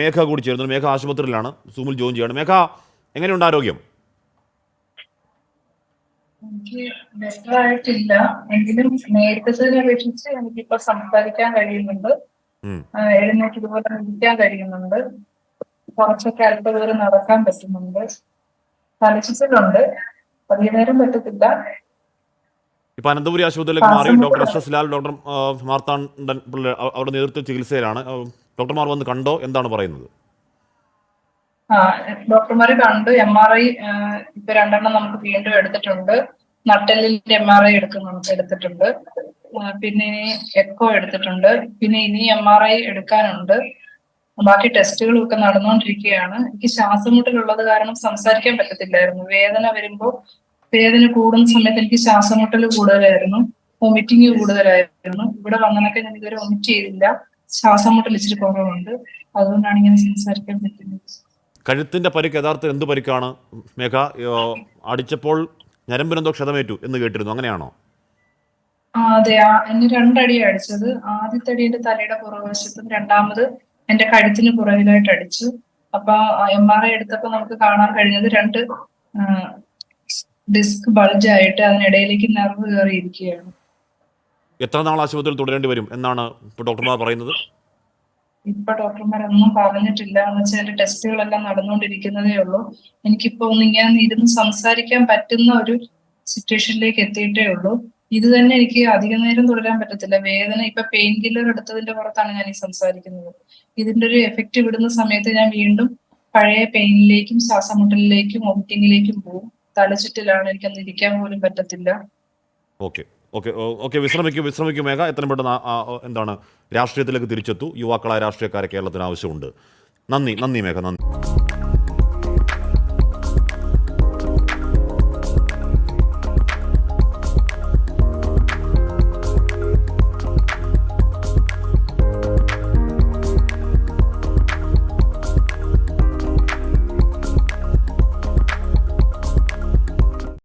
മേഘ കൂടി ചേരുന്നത്. മേഘ ആശുപത്രിയിലാണ്, സൂമിൽ ജോയിൻ ചെയ്യാണ്. മേഘ, എങ്ങനെയുണ്ട് ആരോഗ്യം? എനിക്ക് ബെറ്റർ ആയിട്ടില്ല, എങ്കിലും നേരത്തെ അപേക്ഷിച്ച് എനിക്കിപ്പോ സംസാരിക്കാൻ കഴിയുന്നുണ്ട്. ഉം. എഴുന്നേറ്റ് ഇതുപോലെ ഇരിക്കാൻ കഴിയുന്നുണ്ട്. കുറച്ചൊക്കെ അല്പ ദൂരം നടക്കാൻ പറ്റുന്നുണ്ട്. തലചുറ്റലുണ്ട്, അധിക നേരം പറ്റത്തില്ല. ഇപ്പം അനന്തപുരി ആശുപത്രിയിലേക്ക് മാറി. ശ്വാസം ഡോക്ടർ മുട്ടൽ. S S Lal, doctor Marthandan Pillai അവരുടെ നേതൃത്വ ചികിത്സയിലാണ്. ഡോക്ടർമാർ വന്ന് കണ്ടോ? എന്താണ് പറയുന്നത്? ആ ഡോക്ടർമാരെ കണ്ട് MRI ഇപ്പൊ 2 നമുക്ക് വീണ്ടും എടുത്തിട്ടുണ്ട്. നട്ടെല്ലിന്റെ MRI എടുത്തിട്ടുണ്ട്. പിന്നെ എക്കോ എടുത്തിട്ടുണ്ട്. പിന്നെ ഇനി MRI എടുക്കാനുണ്ട്. ബാക്കി ടെസ്റ്റുകളും ഒക്കെ നടന്നുകൊണ്ടിരിക്കുകയാണ്. എനിക്ക് ശ്വാസം മുട്ടലുള്ളത് കാരണം സംസാരിക്കാൻ പറ്റത്തില്ലായിരുന്നു. വേദന കൂടുന്ന സമയത്ത് എനിക്ക് ശ്വാസം മുട്ടൽ കൂടുതലായിരുന്നു, വൊമിറ്റിങ് കൂടുതലായിരുന്നു. ഇവിടെ വന്നതൊക്കെ ഞാൻ ഇതുവരെ വൊമിറ്റ് ചെയ്തില്ല. ശ്വാസം മുട്ടൽ ഇച്ചിരി കുറവുണ്ട്, അതുകൊണ്ടാണ് ഇങ്ങനെ സംസാരിക്കാൻ പറ്റുന്നത്. കഴുത്തിൻ്റെ പരിക്ക് യഥാർത്ഥത്തിൽ എന്ത് പരിക്കാണ് മേഘ? അടിച്ചപ്പോൾ ഞരമ്പിനെന്തോ ക്ഷതമേറ്റു എന്ന് കേട്ടിരുന്നു, അങ്ങനെയാണോ? അതെ, എന്നെ 2 അടിയാണ് അടിച്ചത്. ആദ്യത്തെ അടി എന്റെ തലയുടെ പുറകുവശത്തും, രണ്ടാമത് എന്റെ കഴുത്തിന് പുറകിലായിട്ട് അടിച്ചു. അപ്പൊ MRI എടുത്തപ്പോ നമുക്ക് കാണാൻ കഴിഞ്ഞത് 2 ഡിസ്ക് ബൾജ് ആയിട്ട് അതിനിടയിലേക്ക് നെർവ് കയറിയിരിക്കുകയാണ്. എത്ര നാൾ ആശുപത്രിയിൽ തുടരേണ്ടി വരും എന്നാണ് ഇപ്പോൾ ഡോക്ടർമാർ പറയുന്നത്? ഇപ്പൊ ഡോക്ടർമാരൊന്നും പറഞ്ഞിട്ടില്ല, എന്ന് വെച്ചാൽ ടെസ്റ്റുകളെല്ലാം നടന്നുകൊണ്ടിരിക്കുന്നതേ ഉള്ളൂ. എനിക്കിപ്പോ ഇങ്ങനെ ഇരുന്ന് സംസാരിക്കാൻ പറ്റുന്ന ഒരു സിറ്റുവേഷനിലേക്ക് എത്തിയിട്ടേ ഉള്ളൂ. ഇത് തന്നെ എനിക്ക് അധിക നേരം തുടരാൻ പറ്റത്തില്ല. വേദന, ഇപ്പൊ പെയിൻ കില്ലർ എടുത്തതിന്റെ പുറത്താണ് ഞാൻ ഈ സംസാരിക്കുന്നത്. ഇതിന്റെ ഒരു എഫക്റ്റ് വിടുന്ന സമയത്ത് ഞാൻ വീണ്ടും പഴയ പെയിനിലേക്കും ശ്വാസമുട്ടലിലേക്കും വോമിറ്റിങ്ങിലേക്കും പോകും. തലചുറ്റലാണ്, എനിക്കൊന്ന് ഇരിക്കാൻ പോലും പറ്റത്തില്ല. ഓക്കെ ഓക്കെ ഓക്കെ, വിശ്രമിക്കൂ മേഘ. എത്രയും പെട്ടെന്ന് എന്താണ് രാഷ്ട്രീയത്തിലേക്ക് തിരിച്ചെത്തൂ. യുവാക്കളായ രാഷ്ട്രീയക്കാരെ കേരളത്തിന് ആവശ്യമുണ്ട്. നന്ദി മേഘ, നന്ദി.